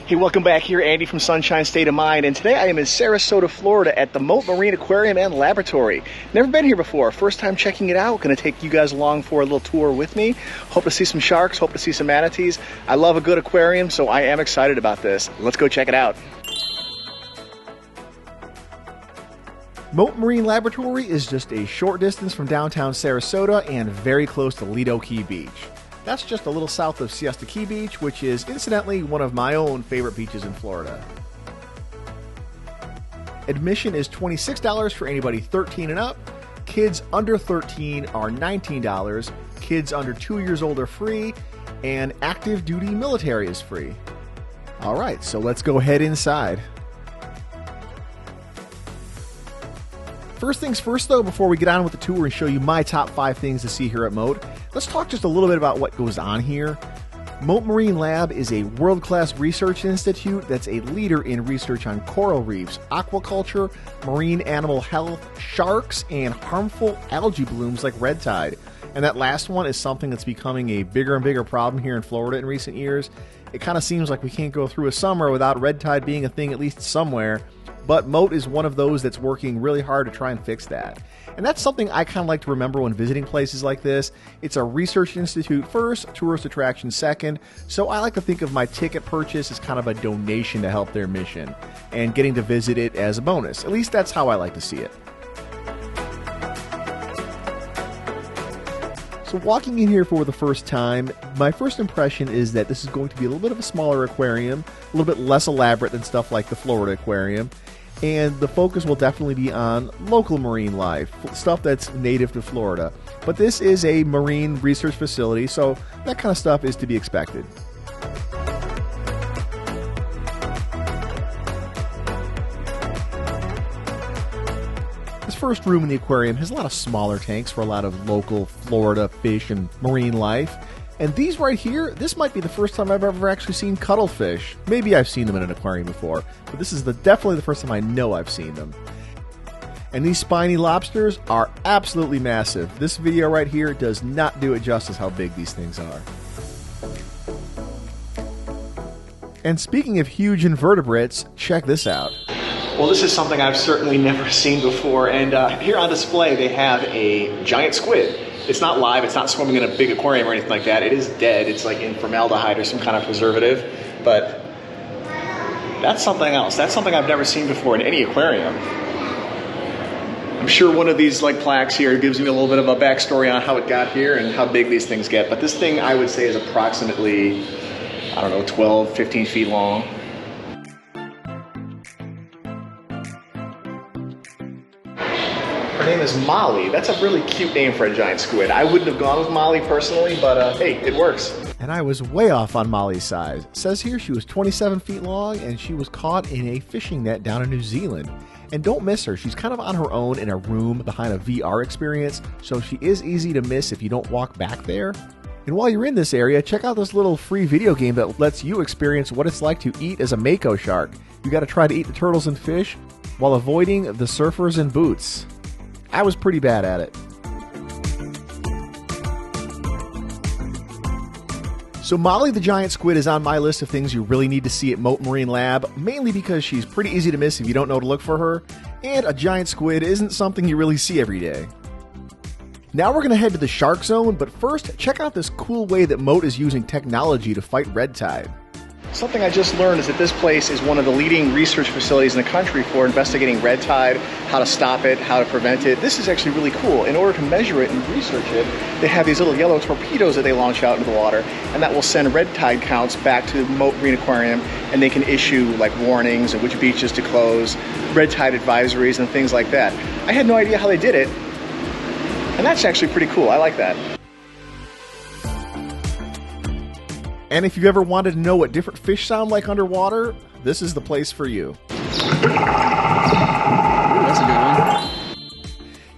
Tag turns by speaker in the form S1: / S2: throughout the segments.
S1: Hey, welcome back here, Andy from Sunshine State of Mind, and today I am in Sarasota, Florida at the Mote Marine Aquarium and Laboratory. Never been here before, first time checking it out. Gonna take you guys along for a little tour with me. Hope to see some sharks, hope to see some manatees. I love a good aquarium, so I am excited about this. Let's go check it out. Mote Marine Laboratory is just a short distance from downtown Sarasota and very close to Lido Key Beach. That's just a little south of Siesta Key Beach, which is incidentally one of my own favorite beaches in Florida. Admission is $26 for anybody 13 and up. Kids under 13 are $19. Kids under 2 years old are free, and active duty military is free. All right, so let's go head inside. First things first, though, before we get on with the tour and show you my top 5 things to see here at Mote, let's talk just a little bit about what goes on here. Mote Marine Lab is a world-class research institute that's a leader in research on coral reefs, aquaculture, marine animal health, sharks, and harmful algae blooms like red tide. And that last one is something that's becoming a bigger and bigger problem here in Florida in recent years. It kind of seems like we can't go through a summer without red tide being a thing at least somewhere. But Mote is one of those that's working really hard to try and fix that. And that's something I kind of like to remember when visiting places like this. It's a research institute first, tourist attraction second, so I like to think of my ticket purchase as kind of a donation to help their mission, and getting to visit it as a bonus. At least that's how I like to see it. So walking in here for the first time, my first impression is that this is going to be a little bit of a smaller aquarium, a little bit less elaborate than stuff like the Florida Aquarium. And the focus will definitely be on local marine life, stuff that's native to Florida. But this is a marine research facility, so that kind of stuff is to be expected. This first room in the aquarium has a lot of smaller tanks for a lot of local Florida fish and marine life. And these right here, this might be the first time I've ever actually seen cuttlefish. Maybe I've seen them in an aquarium before, but this is definitely the first time I know I've seen them. And these spiny lobsters are absolutely massive. This video right here does not do it justice how big these things are. And speaking of huge invertebrates, check this out. Well, this is something I've certainly never seen before, and here on display they have a giant squid. It's not live, it's not swimming in a big aquarium or anything like that. It is dead, it's like in formaldehyde or some kind of preservative, but that's something else. That's something I've never seen before in any aquarium. I'm sure one of these like plaques here gives me a little bit of a backstory on how it got here and how big these things get, but this thing I would say is approximately, I don't know, 12, 15 feet long. Her name is Molly. That's a really cute name for a giant squid. I wouldn't have gone with Molly personally, but hey, it works. And I was way off on Molly's size. It says here she was 27 feet long and she was caught in a fishing net down in New Zealand. And don't miss her. She's kind of on her own in a room behind a VR experience, so she is easy to miss if you don't walk back there. And while you're in this area, check out this little free video game that lets you experience what it's like to eat as a mako shark. You got to try to eat the turtles and fish while avoiding the surfers and boots. I was pretty bad at it. So Molly the Giant Squid is on my list of things you really need to see at Mote Marine Lab, mainly because she's pretty easy to miss if you don't know to look for her, and a giant squid isn't something you really see every day. Now we're going to head to the shark zone, but first, check out this cool way that Mote is using technology to fight red tide. Something I just learned is that this place is one of the leading research facilities in the country for investigating red tide, how to stop it, how to prevent it. This is actually really cool. In order to measure it and research it, they have these little yellow torpedoes that they launch out into the water, and that will send red tide counts back to the Mote Marine Aquarium, and they can issue like warnings of which beaches to close, red tide advisories, and things like that. I had no idea how they did it, and that's actually pretty cool. I like that. And if you've ever wanted to know what different fish sound like underwater, this is the place for you. Ooh, that's a good one.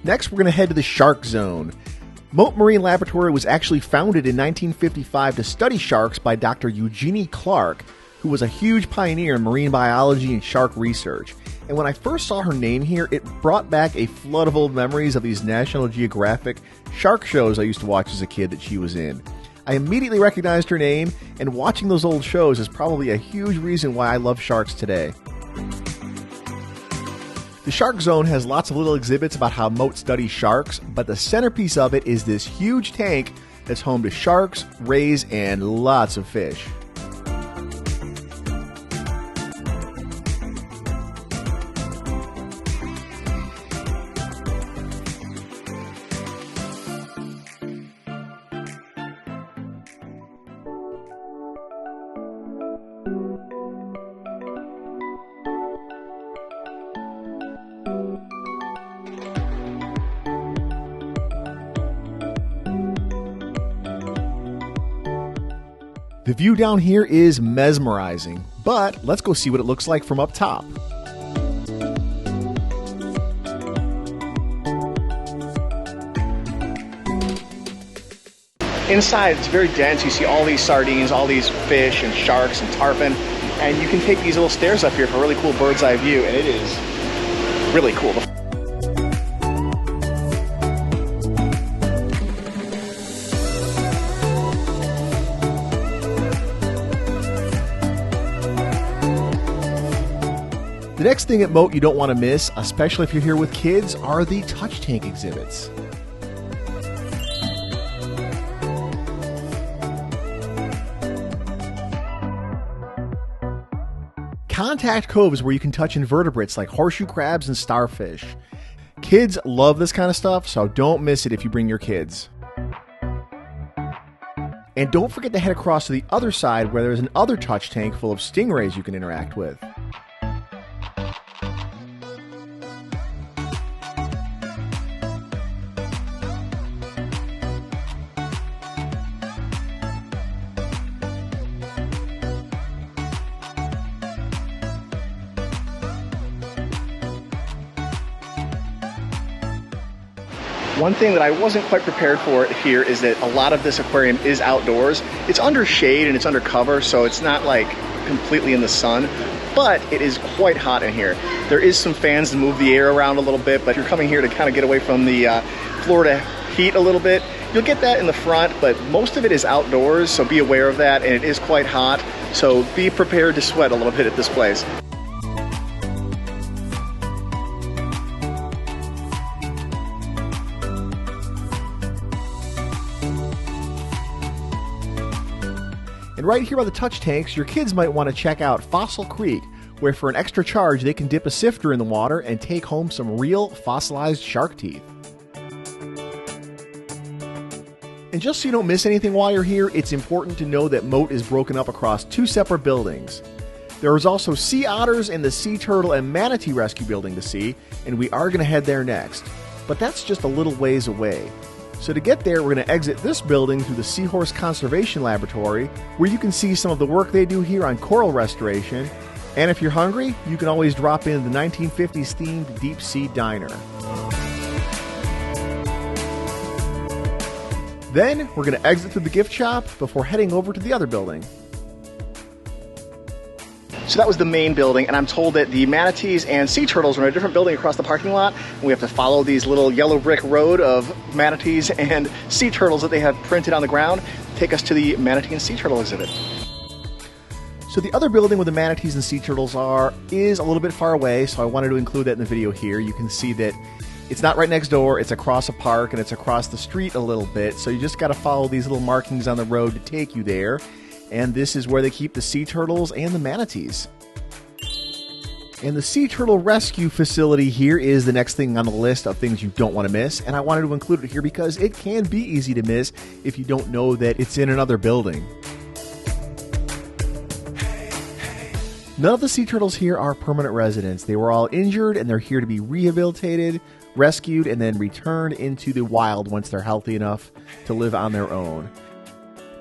S1: Next, we're going to head to the shark zone. Mote Marine Laboratory was actually founded in 1955 to study sharks by Dr. Eugenie Clark, who was a huge pioneer in marine biology and shark research. And when I first saw her name here, it brought back a flood of old memories of these National Geographic shark shows I used to watch as a kid that she was in. I immediately recognized her name, and watching those old shows is probably a huge reason why I love sharks today. The Shark Zone has lots of little exhibits about how Mote studies sharks, but the centerpiece of it is this huge tank that's home to sharks, rays, and lots of fish. The view down here is mesmerizing, but let's go see what it looks like from up top. Inside, it's very dense. You see all these sardines, all these fish and sharks and tarpon, and you can take these little stairs up here for a really cool bird's eye view, and it is really cool. The next thing at Mote you don't want to miss, especially if you're here with kids, are the touch tank exhibits. Contact coves where you can touch invertebrates like horseshoe crabs and starfish. Kids love this kind of stuff, so don't miss it if you bring your kids. And don't forget to head across to the other side where there's another touch tank full of stingrays you can interact with. One thing that I wasn't quite prepared for here is that a lot of this aquarium is outdoors. It's under shade and it's under cover, so it's not like completely in the sun, but it is quite hot in here. There is some fans to move the air around a little bit, but if you're coming here to kind of get away from the Florida heat a little bit, you'll get that in the front, but most of it is outdoors, so be aware of that, and it is quite hot, so be prepared to sweat a little bit at this place. And right here by the touch tanks, your kids might want to check out Fossil Creek, where for an extra charge they can dip a sifter in the water and take home some real fossilized shark teeth. And just so you don't miss anything while you're here, it's important to know that Mote is broken up across two separate buildings. There is also sea otters and the sea turtle and manatee rescue building to see, and we are going to head there next. But that's just a little ways away. So to get there, we're going to exit this building through the Seahorse Conservation Laboratory, where you can see some of the work they do here on coral restoration. And if you're hungry, you can always drop in the 1950s themed Deep Sea Diner. Then we're going to exit through the gift shop before heading over to the other building. So that was the main building, and I'm told that the manatees and sea turtles are in a different building across the parking lot, and we have to follow these little yellow brick road of manatees and sea turtles that they have printed on the ground to take us to the manatee and sea turtle exhibit. So the other building where the manatees and sea turtles is a little bit far away, so I wanted to include that in the video here. You can see that it's not right next door, it's across a park, and it's across the street a little bit, so you just got to follow these little markings on the road to take you there. And this is where they keep the sea turtles and the manatees. And the Sea Turtle Rescue Facility here is the next thing on the list of things you don't want to miss, and I wanted to include it here because it can be easy to miss if you don't know that it's in another building. None of the sea turtles here are permanent residents. They were all injured and they're here to be rehabilitated, rescued, and then returned into the wild once they're healthy enough to live on their own.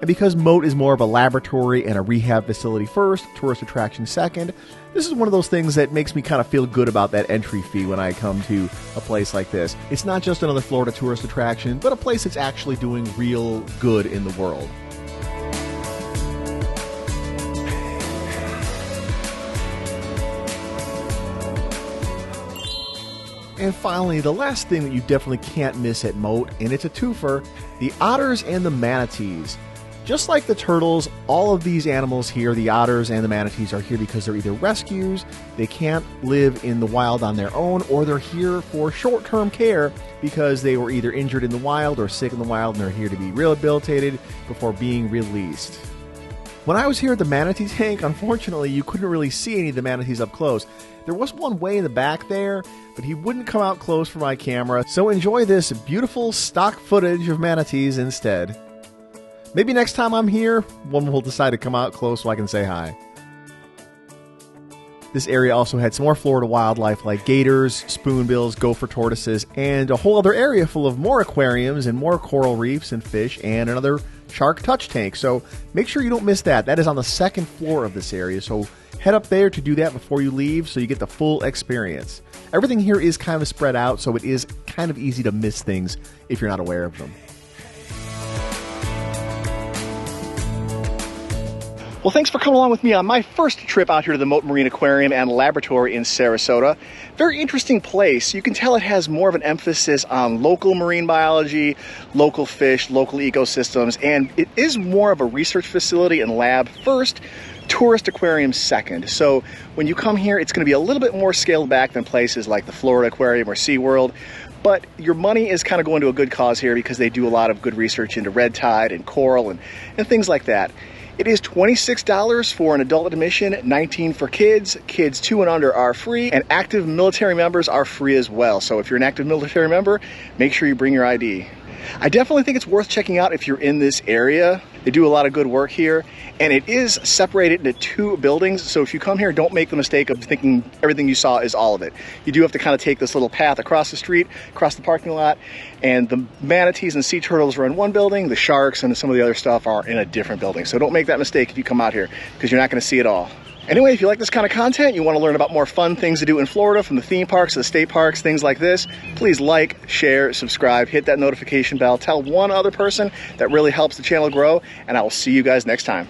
S1: And because Mote is more of a laboratory and a rehab facility first, tourist attraction second, this is one of those things that makes me kind of feel good about that entry fee when I come to a place like this. It's not just another Florida tourist attraction, but a place that's actually doing real good in the world. And finally, the last thing that you definitely can't miss at Mote, and it's a twofer, the otters and the manatees. Just like the turtles, all of these animals here, the otters and the manatees, are here because they're either rescues, they can't live in the wild on their own, or they're here for short-term care because they were either injured in the wild or sick in the wild and they're here to be rehabilitated before being released. When I was here at the manatee tank, unfortunately, you couldn't really see any of the manatees up close. There was one way in the back there, but he wouldn't come out close for my camera, so enjoy this beautiful stock footage of manatees instead. Maybe next time I'm here, one will decide to come out close so I can say hi. This area also had some more Florida wildlife like gators, spoonbills, gopher tortoises, and a whole other area full of more aquariums and more coral reefs and fish, and another shark touch tank. So make sure you don't miss that. That is on the second floor of this area, so head up there to do that before you leave so you get the full experience. Everything here is kind of spread out, so it is kind of easy to miss things if you're not aware of them. Well, thanks for coming along with me on my first trip out here to the Mote Marine Aquarium and Laboratory in Sarasota. Very interesting place. You can tell it has more of an emphasis on local marine biology, local fish, local ecosystems, and it is more of a research facility and lab first, tourist aquarium second. So when you come here, it's going to be a little bit more scaled back than places like the Florida Aquarium or SeaWorld. But your money is kind of going to a good cause here because they do a lot of good research into red tide and coral and things like that. It is $26 for an adult admission, $19 for kids. Kids 2 and under are free, and active military members are free as well. So if you're an active military member, make sure you bring your ID. I definitely think it's worth checking out if you're in this area. They do a lot of good work here, and it is separated into 2 buildings. So if you come here, don't make the mistake of thinking everything you saw is all of it. You do have to kind of take this little path across the street, across the parking lot, and the manatees and sea turtles are in one building, the sharks and some of the other stuff are in a different building. So don't make that mistake if you come out here, because you're not going to see it all. Anyway, if you like this kind of content, you want to learn about more fun things to do in Florida, from the theme parks to the state parks, things like this, please like, share, subscribe, hit that notification bell, tell one other person. That really helps the channel grow, and I will see you guys next time.